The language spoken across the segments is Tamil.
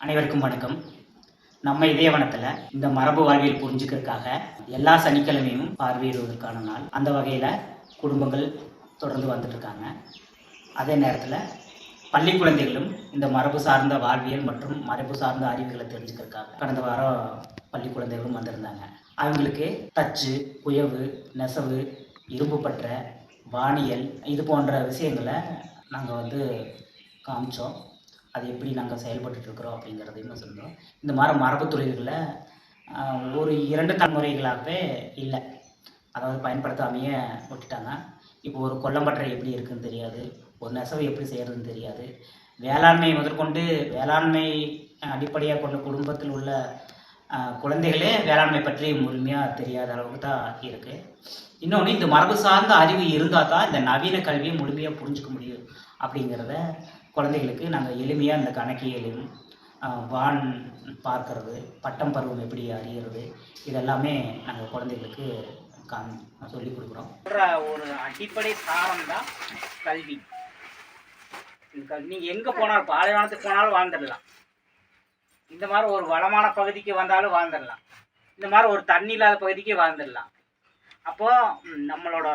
அனைவருக்கும் வணக்கம். நம்ம இதயவனத்தில் இந்த மரபு வாழ்வியல் புரிஞ்சுக்கிறதுக்காக எல்லா சனிக்கிழமையும் பார்வையிடுவதற்கான நாள். அந்த வகையில் குடும்பங்கள் தொடர்ந்து வந்துட்டுருக்காங்க. அதே நேரத்தில் பள்ளி குழந்தைகளும் இந்த மரபு சார்ந்த வாழ்வியல் மற்றும் மரபு சார்ந்த அறிவுகளை தெரிஞ்சுக்கிறதுக்காக கடந்த வாரம் பள்ளி குழந்தைகளும் வந்திருந்தாங்க. அவங்களுக்கு தச்சு, குயவு, நெசவு, இரும்பு பற்ற, வானியல் இது போன்ற விஷயங்களை நாங்கள் காமிச்சோம். அது எப்படி நாங்கள் செயல்பட்டுருக்குறோம் அப்படிங்கிறதையும் சொல்கிறோம். இந்த மாதிரி மரபு தொழில்களில் ஒரு 2 தலைமுறைகளாகவே இல்லை, அதாவது பயன்படுத்தாமையே விட்டுட்டாங்க. இப்போ ஒரு கொல்லம்பற்றை எப்படி இருக்குதுன்னு தெரியாது, ஒரு நெசவு எப்படி செய்கிறதுன்னு தெரியாது. வேளாண்மை முதற்கொண்டு வேளாண்மை அடிப்படையாக கொண்ட குடும்பத்தில் உள்ள குழந்தைகளே வேளாண்மை பற்றி முழுமையாக தெரியாத அளவுக்கு தான் இருக்குது. இன்னொன்று, இந்த மரபு சார்ந்த அறிவு இருந்தால் தான் இந்த நவீன கல்வியை முழுமையாக புரிஞ்சுக்க முடியும் அப்படிங்கிறத குழந்தைகளுக்கு நாங்கள் எளிமையாக இந்த கணக்கியலும் வான் பார்க்கறது, பட்டம் பருவம் எப்படி அறிகிறது, இதெல்லாமே நாங்கள் குழந்தைகளுக்கு சொல்லிக் கொடுக்குறோம். ஒரு அடிப்படை சாரம் தான் கல்வி. நீங்கள் எங்கே போனாலும், பாலைவனத்துக்கு போனாலும் வாழ்ந்துடலாம், இந்த மாதிரி ஒரு வளமான பகுதிக்கு வந்தாலும் வாழ்ந்துடலாம், இந்த மாதிரி ஒரு தண்ணி இல்லாத பகுதிக்கு வாழ்ந்துடலாம். அப்போது நம்மளோட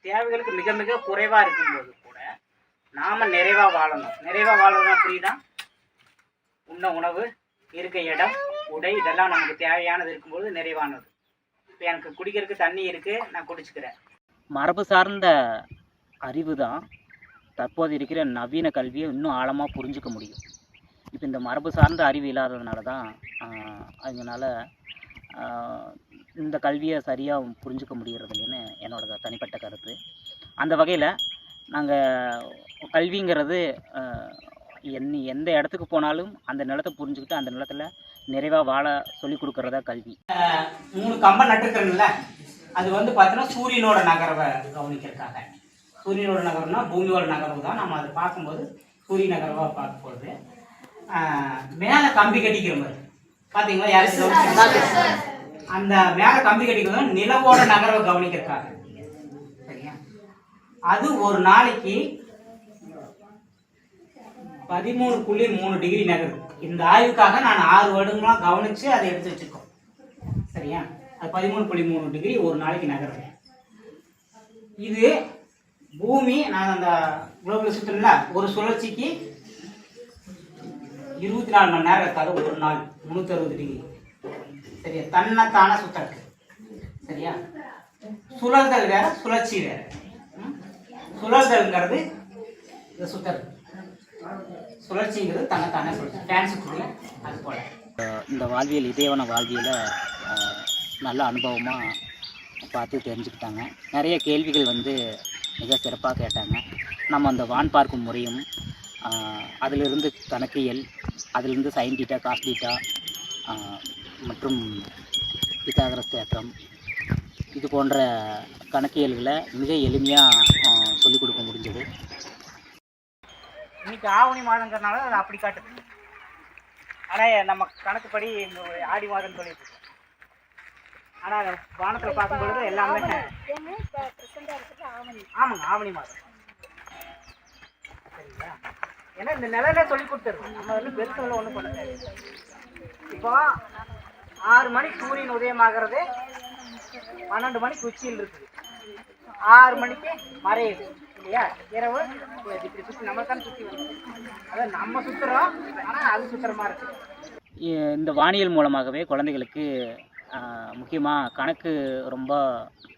தேவைகளுக்கு மிக மிக குறைவாக இருக்கும்போது கூட நாம் நிறைவாக வாழணும். நிறைவாக வாழணும் புரியுதா? உண்ண உணவு, இருக்க இடம், உடை, இதெல்லாம் நமக்கு தேவையானது இருக்கும்போது நிறைவானது. இப்போ எனக்கு குடிக்கிறதுக்கு தண்ணி இருக்குது, நான் குடிச்சுக்கிறேன். மரபு சார்ந்த அறிவு தான் தற்போது இருக்கிற நவீன கல்வியை இன்னும் ஆழமாக புரிஞ்சிக்க முடியும். இப்போ இந்த மரபு சார்ந்த அறிவு இல்லாததுனால தான் அதனால இந்த கல்வியை சரியாக புரிஞ்சிக்க முடிகிறதில்லைன்னு என்னோட தனிப்பட்ட கருத்து. அந்த வகையில் நாங்கள் கல்விங்கிறது எந்த இடத்துக்கு போனாலும் அந்த நிலத்தை புரிஞ்சுக்கிட்டு அந்த நிலத்தில் நிறைவாக வாழ சொல்லி கொடுக்குறதா கல்வி. 3 கம்பம் நட்டுருக்கிறதுல அது பார்த்தீங்கன்னா சூரியனோட நகர்வை கவனிக்கிறதுக்காக. சூரியனோட நகர்னா பூமியோட நகர்வு தான். நம்ம அதை பார்க்கும்போது சூரிய நகர்வாக பார்க்க போகிறது. மேலே கம்பி கட்டிக்கிற மாதிரி பார்த்தீங்களா? யாருக்கு அந்த மேலே கம்பி கட்டிக்கிறது நிலவோட நகர்வை கவனிக்கிறதுக்காக. சரியா? அது ஒரு நாளைக்கு 13.3 டிகிரி நகருது. இந்த ஆய்வுக்காக நான் 6 வருடங்களாக கவனித்து அதை எடுத்து வச்சுருக்கோம். சரியா? அது 13.3 டிகிரி ஒரு நாளைக்கு நகருது. இது பூமி, நான் அந்த குளோபல் சுற்றுல ஒரு சுழற்சிக்கு 24 மணி நேரம் இருக்காது, ஒரு நாள் 360 டிகிரி. சரியா? தன்னைத்தான சுத்தருக்கு. சரியா? சுழல்தல் வேற, சுழற்சி வேற. சுழல்தல்ங்கிறது இந்த சுத்தர், சுழற்சிங்கிறது தன்னைத்தானே சுழற்சி, ஃபேன் சுற்றுல. அது போல் இந்த வாழ்வியல் இதயவன வாழ்வியலை நல்ல அனுபவமாக பார்த்து தெரிஞ்சுக்கிட்டாங்க. நிறைய கேள்விகள் மிக சிறப்பாக கேட்டாங்க. நம்ம அந்த வான் பார்க்கும் முறையும் அதிலிருந்து கணக்கியல், அதிலிருந்து சைன் டீட்டா, காஸ் டீட்டா மற்றும் பித்தாகரஸ் தேற்றம் இது போன்ற கணக்கியல்களை மிக எளிமையாக சொல்லிக் கொடுக்க முடிஞ்சது. இன்னைக்கு ஆவணி மாதங்கிறதுனால அது அப்படி காட்டுது. ஆனால் நம்ம கணக்குப்படி ஆடி மாதம் சொல்லிட்டு இருக்கோம். ஆனால் வானத்தில் பார்க்கும்பொழுது எல்லாமே ஆமாங்க, ஆவணி மாதம். சரிங்களா? ஏன்னா இந்த நிலையில சொல்லி கொடுத்துருக்கோம். நம்ம பெருசுல ஒன்றும் பண்ண தேவையில்லை. இப்போ 6 மணிக்கு சூரியன் உதயமாகிறது, 12 மணிக்கு உச்சியில் இருக்குது, 6 மணிக்கு மறையுது இல்லையா? இரவு இப்படி சுற்றி நம்ம தான் சுற்றி வருது. அதாவது நம்ம சுற்றுறோம், ஆனால் அது சுற்றுறமா இருக்குது. இந்த வானியல் மூலமாகவே குழந்தைகளுக்கு முக்கியமாக கணக்கு ரொம்ப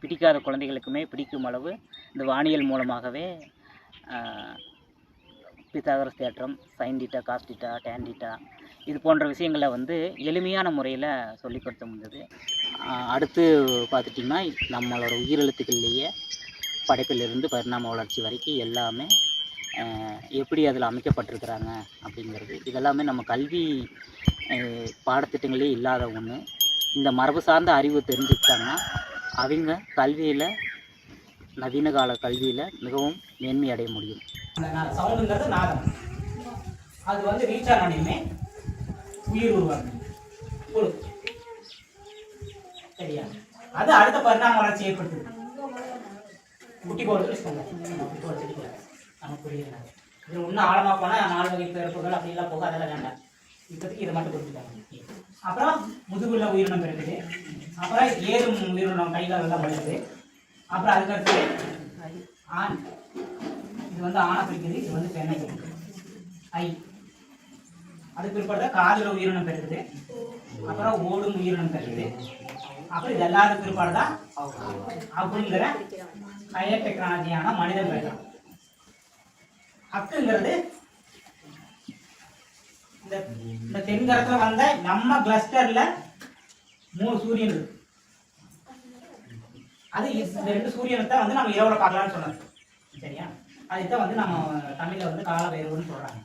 பிடிக்காத குழந்தைகளுக்குமே பிடிக்கும் அளவு இந்த வானியல் மூலமாகவே பித்தாகரஸ் தேற்றம், sine theta, cos theta, tan theta இது போன்ற விஷயங்களை எளிமையான முறையில் சொல்லிக் கொடுத்த முடிஞ்சது. அடுத்து பார்த்துட்டிங்கன்னா நம்மளோட உயிரெழுத்துக்கள்லேயே படைப்பிலிருந்து பரிணாம வளர்ச்சி வரைக்கும் எல்லாமே எப்படி அதில் அமைக்கப்பட்டிருக்கிறாங்க அப்படிங்கிறது, இதெல்லாமே நம்ம கல்வி பாடத்திட்டங்களே இல்லாத ஒன்று. இந்த மரபு சார்ந்த அறிவு தெரிஞ்சுக்கிட்டாங்கன்னா அவங்க கல்வியில், நவீன கால கல்வியில் மிகவும் மேன்மை அடைய முடியும். சவுண்டுங்கிறது நாதம், அது ரீச் ஆனோடனே உயிர் உருவாக்கணும். சரியா? அது அடுத்த பரிணாம வளர்ச்சி ஏற்படுத்துது. குட்டி போடுறது நம்ம புரியுது. இது இன்னும் ஆழமாக போனால் 4 வகை பிறப்புகள் அப்படிலாம் போக அதெல்லாம் வேண்டாம். இப்போதைக்கு இதை மட்டும் புரிஞ்சுக்காங்க. அப்புறம் முதுகுள்ள உயிரினம் இருக்குது, அப்புறம் ஏறும் உயிரினம் கைகால் எல்லாம் வருது, அப்புறம் அதுக்கடுத்து ஆண், இது வந்து ஆணை பிடிக்குது, இது வந்து பெண்ணை பிடிக்குது ஐ. அதுக்கு பிற்பாடு காதில் உயிரினம் பெருக்குது, அப்புறம் ஓடும் உயிரினம் பெருக்குது, அப்புறம் இது எல்லாத்துக்கும் பிற்பாடு தான் அப்படிங்கிற ஹையர் டெக்னாலஜியான மனிதன் பெறுறான். அக்குங்கிறது இந்த தென்கரத்துல வந்த நம்ம கிளஸ்டர்ல 3 சூரியன் இருக்கு. அது இந்த 2 சூரியனை தான் வந்து நம்ம இரவுல பார்க்கலாம்னு சொன்னது. சரியா? அதுதான் வந்து நம்ம தமிழ்ல வந்து கால பைரவர்னு சொல்றாங்க.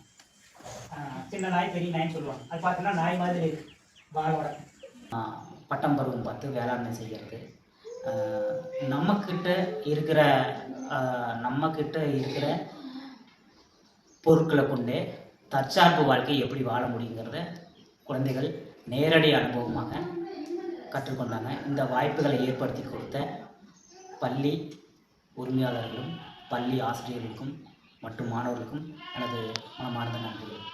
சின்ன நாய் பெரிய நாய்ன்னு சொல்லுவாங்க. அது பார்த்தீங்கன்னா நாய் மாதிரி இருக்கு வாழோட. பட்டம் பருவம் பார்த்து வேளாண்மை செய்கிறது, நம்மக்கிட்ட இருக்கிற பொருட்களை கொண்டு தற்சார்பு வாழ்க்கை எப்படி வாழ முடியுங்கிறத குழந்தைகள் நேரடி அனுபவமாக கற்றுக்கொண்டாங்க. இந்த வாய்ப்புகளை ஏற்படுத்தி கொடுத்த பள்ளி உரிமையாளர்களும் பள்ளி ஆசிரியர்களுக்கும் மற்றும் மாணவர்களுக்கும் எனது மனமார்ந்த நன்றிகள்.